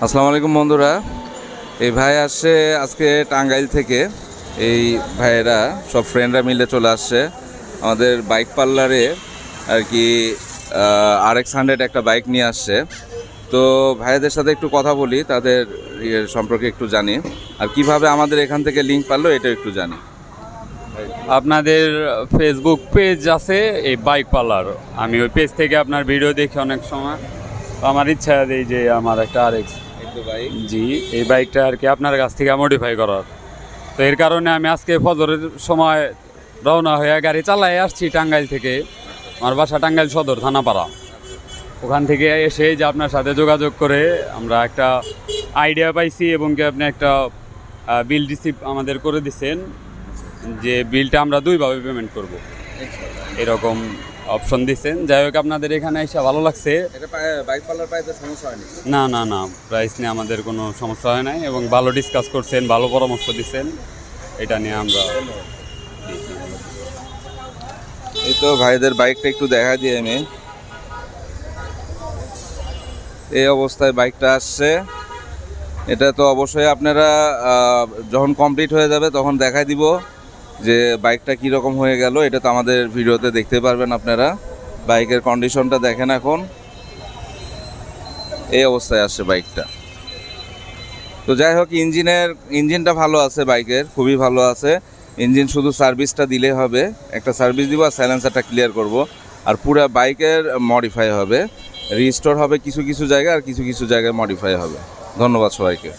আসসালামু আলাইকুম বন্ধুরা। এই ভাই আসছে আজকে টাঙ্গাইল থেকে। এই ভাইয়েরা সব ফ্রেন্ডরা মিলে চলে আসছে আমাদের বাইক পার্লারে আর কি। RX100 একটা বাইক নিয়ে আসছে। তো ভাইয়াদের সাথে একটু কথা বলি, তাদের সম্পর্কে একটু জানি, আর কিভাবে আমাদের এখান থেকে লিঙ্ক পারলো এটা একটু জানি। আপনাদের ফেসবুক পেজ আছে এই বাইক পার্লার, আমি ওই পেজ থেকে আপনার ভিডিও দেখি অনেক সময়। তো আমার ইচ্ছা এই যে আমার একটা RX জি এই বাইকটা আর কি আপনার কাছ থেকে মডিফাই করার। তো এর কারণে আমি আজকে ফজরের সময় রওনা হয়ে গাড়ি চালাই আসছি টাঙ্গাইল থেকে। আমার বাসা টাঙ্গাইল সদর থানাপাড়া। ওখান থেকে এসে যে আপনার সাথে যোগাযোগ করে আমরা একটা আইডিয়া পাইছি এবং কি আপনি একটা বিল রিসিভ আমাদের করে দিচ্ছেন যে বিলটা আমরা দুইভাবে পেমেন্ট করব, এরকম অপশন দিচ্ছেন। যাই হোক, আপনাদের এখানে এসে ভালো লাগছে। বাইক পার্লার পাইতে সমস্যা হয়নি? না না না, প্রাইস নিয়ে আমাদের কোনো সমস্যা হয় নাই এবং ভালো ডিসকাস করছেন, ভালো পরামর্শ দিচ্ছেন, এটা নিয়ে আমরা। এই তো ভাইদের বাইকটা একটু দেখা দিয়ে আমি। এই অবস্থায় বাইকটা আসছে। এটা তো অবশ্যই আপনারা যখন কমপ্লিট হয়ে যাবে তখন দেখাই দিব যে বাইকটা কীরকম হয়ে গেল। এটা তো আমাদের ভিডিওতে দেখতে পারবেন আপনারা। বাইকের কন্ডিশনটা দেখেন এখন। এই অবস্থায় আসছে বাইকটা। তো যাই হোক, ইঞ্জিনটা ভালো আছে বাইকের, খুবই ভালো আছে। ইঞ্জিন শুধু সার্ভিসটা দিলে হবে, একটা সার্ভিস দিব আর সাইলেন্সারটা ক্লিয়ার করব। আর পুরা বাইকের মডিফাই হবে, রিস্টোর হবে কিছু কিছু জায়গায়, আর কিছু কিছু জায়গায় মডিফাই হবে। ধন্যবাদ সবাইকে।